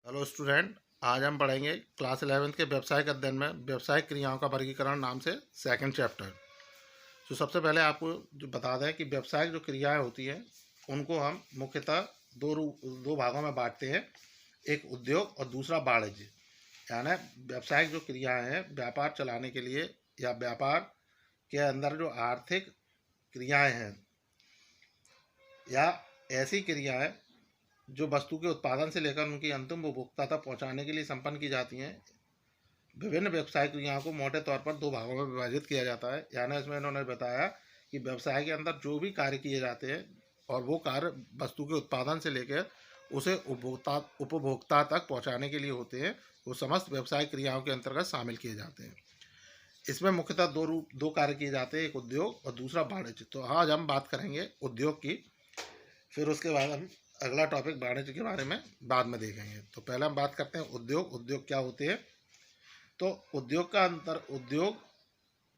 Hello student, आज हम पढ़ेंगे क्लास 11th के व्यावसायिक अध्ययन में व्यावसायिक क्रियाओं का वर्गीकरण नाम से सेकंड चैप्टर। तो सबसे पहले आपको जो बता दें कि व्यावसायिक जो क्रियाएं होती हैं उनको हम मुख्यतः दो भागों में बांटते हैं। एक उद्योग और दूसरा वाणिज्य। यानी व्यावसायिक जो क्रियाएं हैं व्यापार चलाने के लिए या व्यापार के अंदर जो आर्थिक क्रियाएँ हैं या ऐसी क्रियाएँ जो वस्तु के उत्पादन से लेकर उनकी अंतिम उपभोक्ता तक पहुंचाने के लिए संपन्न की जाती हैं। विभिन्न व्यवसायिक क्रियाओं को मोटे तौर पर दो भागों में विभाजित किया जाता है। यानी इसमें इन्होंने बताया कि व्यवसाय के अंदर जो भी कार्य किए जाते हैं और वो कार्य वस्तु के उत्पादन से लेकर उसे उपभोक्ता तक पहुंचाने के लिए होते हैं, वो समस्त व्यवसायिक क्रियाओं के अंतर्गत शामिल किए जाते हैं। इसमें मुख्यतः दो कार्य किए जाते हैं, एक उद्योग और दूसरा वाणिज्य। तो आज हम बात करेंगे उद्योग की, फिर उसके बाद हम अगला टॉपिक वाणिज्य के बारे में बाद में देखेंगे। तो पहले हम बात करते हैं उद्योग क्या होते हैं। तो उद्योग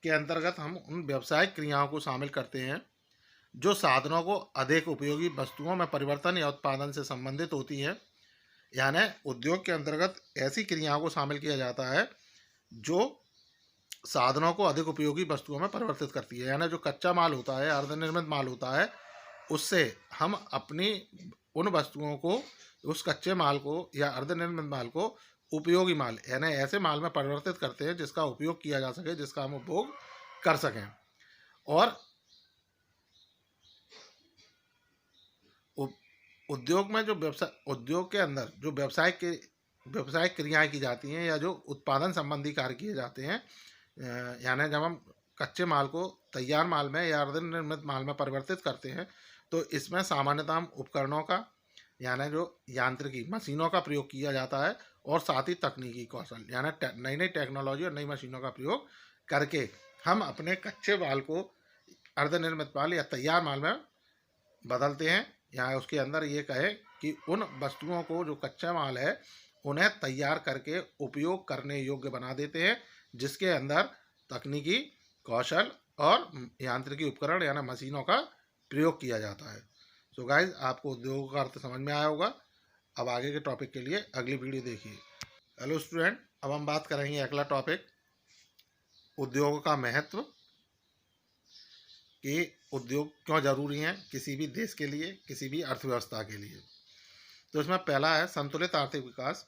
के अंतर्गत हम उन व्यावसायिक क्रियाओं को शामिल करते हैं जो साधनों को अधिक उपयोगी वस्तुओं में परिवर्तन या उत्पादन से संबंधित होती हैं। यानी उद्योग के अंतर्गत ऐसी क्रियाओं को शामिल किया जाता है जो साधनों को अधिक उपयोगी वस्तुओं में परिवर्तित करती है। यानी जो कच्चा माल होता है, अर्धनिर्मित माल होता है, उससे हम अपनी उन वस्तुओं को, उस कच्चे माल को या अर्धनिर्मित माल को उपयोगी माल यानी ऐसे माल में परिवर्तित करते हैं जिसका उपयोग किया जा सके, जिसका हम उपभोग कर सकें। और उद्योग में जो उद्योग के अंदर जो व्यावसायिक क्रियाएं की जाती हैं या जो उत्पादन संबंधी कार्य किए जाते हैं, यानी जब हम कच्चे माल को तैयार माल में या अर्धनिर्मित माल में परिवर्तित करते हैं तो इसमें सामान्यतः हम उपकरणों का यानी जो यांत्रिकी मशीनों का प्रयोग किया जाता है और साथ ही तकनीकी कौशल यानी नई नई टेक्नोलॉजी और नई मशीनों का प्रयोग करके हम अपने कच्चे माल को अर्धनिर्मित माल या तैयार माल में बदलते हैं। या उसके अंदर ये कहे कि उन वस्तुओं को जो कच्चा माल है उन्हें तैयार करके उपयोग करने योग्य बना देते हैं, जिसके अंदर तकनीकी कौशल और यांत्रिकी उपकरण यानी मशीनों का प्रयोग किया जाता है। सो गाइज, आपको उद्योग का अर्थ समझ में आया होगा। अब आगे के टॉपिक के लिए अगली वीडियो देखिए। हेलो स्टूडेंट, अब हम बात करेंगे अगला टॉपिक उद्योग का महत्व, कि उद्योग क्यों जरूरी हैं किसी भी देश के लिए, किसी भी अर्थव्यवस्था के लिए। तो इसमें पहला है संतुलित आर्थिक विकास।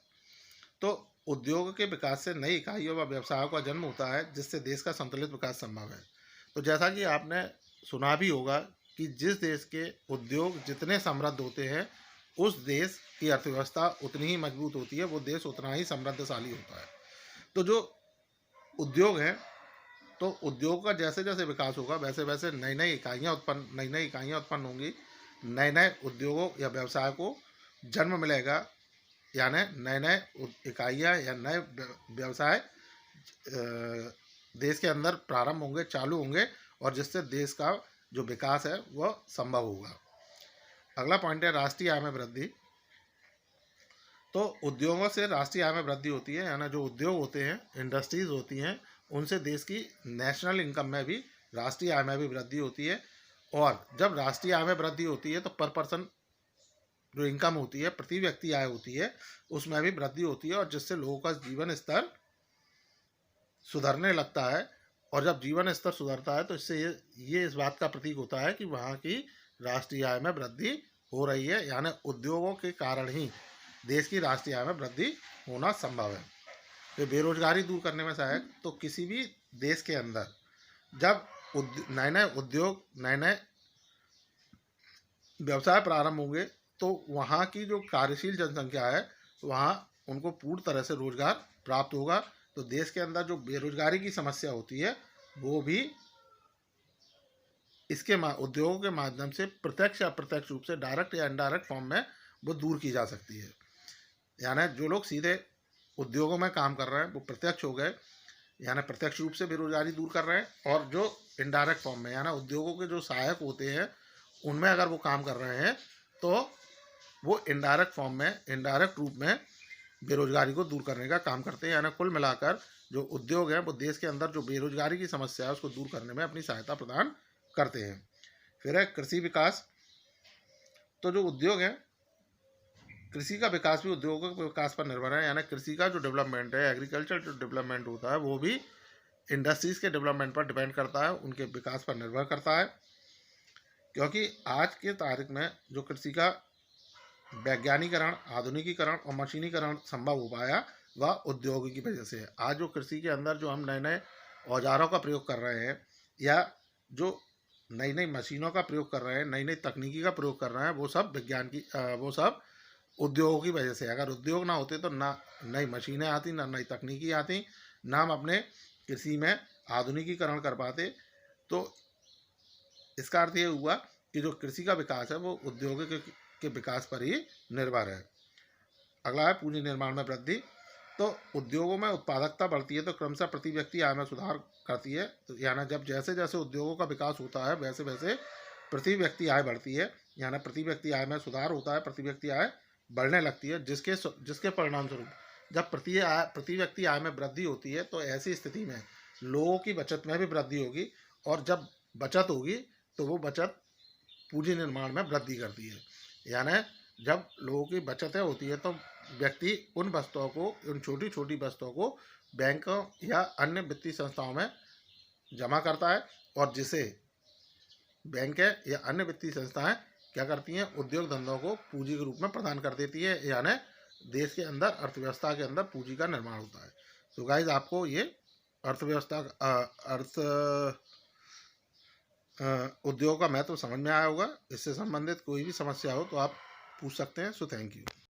तो उद्योग के विकास से नई इकाइयों व व्यवसायों का जन्म होता है, जिससे देश का संतुलित विकास संभव है। तो जैसा कि आपने सुना भी होगा कि जिस देश के उद्योग जितने समृद्ध होते हैं उस देश की अर्थव्यवस्था उतनी ही मजबूत होती है, वो देश उतना ही समृद्धशाली होता है। तो जो उद्योग हैं, तो उद्योग का जैसे जैसे विकास होगा वैसे वैसे नई नई इकाइयाँ उत्पन्न होंगी, नए नए उद्योगों या व्यवसाय को जन्म मिलेगा। यानी नए नए इकाइयाँ या नए व्यवसाय देश के अंदर प्रारंभ होंगे, चालू होंगे, और जिससे देश का जो विकास है वह संभव होगा। अगला पॉइंट है राष्ट्रीय आय में वृद्धि। तो उद्योगों से राष्ट्रीय आय में वृद्धि होती है, यानी जो उद्योग होते हैं, इंडस्ट्रीज होती हैं, उनसे देश की नेशनल इनकम में भी, राष्ट्रीय आय में भी वृद्धि होती है। और जब राष्ट्रीय आय में वृद्धि होती है तो पर पर्सन जो इनकम होती है, प्रति व्यक्ति आय होती है, उसमें भी वृद्धि होती है, और जिससे लोगों का जीवन स्तर सुधरने लगता है। और जब जीवन स्तर सुधरता है तो इससे ये इस बात का प्रतीक होता है कि वहाँ की राष्ट्रीय आय में वृद्धि हो रही है। यानी उद्योगों के कारण ही देश की राष्ट्रीय आय में वृद्धि होना संभव है। तो बेरोजगारी दूर करने में सहायक। तो किसी भी देश के अंदर जब नए नए उद्योग, नए नए व्यवसाय प्रारंभ होंगे तो वहाँ की जो कार्यशील जनसंख्या है, वहाँ उनको पूर्ण तरह से रोजगार प्राप्त होगा। तो देश के अंदर जो बेरोजगारी की समस्या होती है वो भी इसके उद्योगों के माध्यम से प्रत्यक्ष या अप्रत्यक्ष रूप से, डायरेक्ट या इनडायरेक्ट फॉर्म में वो दूर की जा सकती है। यानी जो लोग सीधे उद्योगों में काम कर रहे हैं वो प्रत्यक्ष हो गए, यानी प्रत्यक्ष रूप से बेरोजगारी दूर कर रहे हैं। और जो इनडायरेक्ट फॉर्म में यानी उद्योगों के जो सहायक होते हैं उनमें अगर वो काम कर रहे हैं तो वो इनडायरेक्ट फॉर्म में, इनडायरेक्ट रूप में बेरोजगारी को दूर करने का काम करते हैं। यानी कुल मिलाकर जो उद्योग है वो देश के अंदर जो बेरोजगारी की समस्या है उसको दूर करने में अपनी सहायता प्रदान करते हैं। फिर है कृषि विकास। तो जो उद्योग है कृषि का विकास भी उद्योगों के विकास पर निर्भर है, यानी कृषि का जो डेवलपमेंट है, एग्रीकल्चर जो डेवलपमेंट होता है वो भी इंडस्ट्रीज़ के डेवलपमेंट पर डिपेंड करता है, उनके विकास पर निर्भर करता है। क्योंकि आज के तारीख में जो कृषि का वैज्ञानिकरण, आधुनिकीकरण और मशीनीकरण संभव हो पाया वह उद्योग की वजह से है। आज जो कृषि के अंदर जो हम नए नए औजारों का प्रयोग कर रहे हैं या जो नई नई मशीनों का प्रयोग कर रहे हैं, नई नई तकनीकी का प्रयोग कर रहे हैं, वो सब उद्योगों की वजह से। अगर उद्योग ना होते तो ना नई मशीनें आती, ना नई तकनीकी आती, ना हम अपने कृषि में आधुनिकीकरण कर पाते। तो इसका अर्थ ये हुआ कि जो कृषि का विकास है वो उद्योग के विकास पर ही निर्भर है। अगला है पूंजी निर्माण में वृद्धि। तो उद्योगों में उत्पादकता बढ़ती है तो क्रमशः प्रति व्यक्ति आय में सुधार करती है। तो यानी जब जैसे जैसे उद्योगों का विकास होता है वैसे वैसे प्रति व्यक्ति आय बढ़ती है, यानी प्रति व्यक्ति आय में सुधार होता है, प्रति व्यक्ति आय बढ़ने लगती है, जिसके परिणाम स्वरूप जब प्रति व्यक्ति आय में वृद्धि होती है तो ऐसी स्थिति में लोगों की बचत में भी वृद्धि होगी, और जब बचत होगी तो वो बचत पूंजी निर्माण में वृद्धि करती है। यानी जब लोगों की बचतें होती है तो व्यक्ति उन वस्तुओं को, उन छोटी छोटी वस्तुओं को बैंकों या अन्य वित्तीय संस्थाओं में जमा करता है, और जिसे बैंक या अन्य वित्तीय संस्थाएं क्या करती हैं, उद्योग धंधों को पूंजी के रूप में प्रदान कर देती है, यानी देश के अंदर अर्थव्यवस्था के अंदर पूंजी का निर्माण होता है। तो गाइज आपको ये उद्योग का महत्व समझ में आया होगा। इससे संबंधित कोई भी समस्या हो तो आप पूछ सकते हैं। So thank you.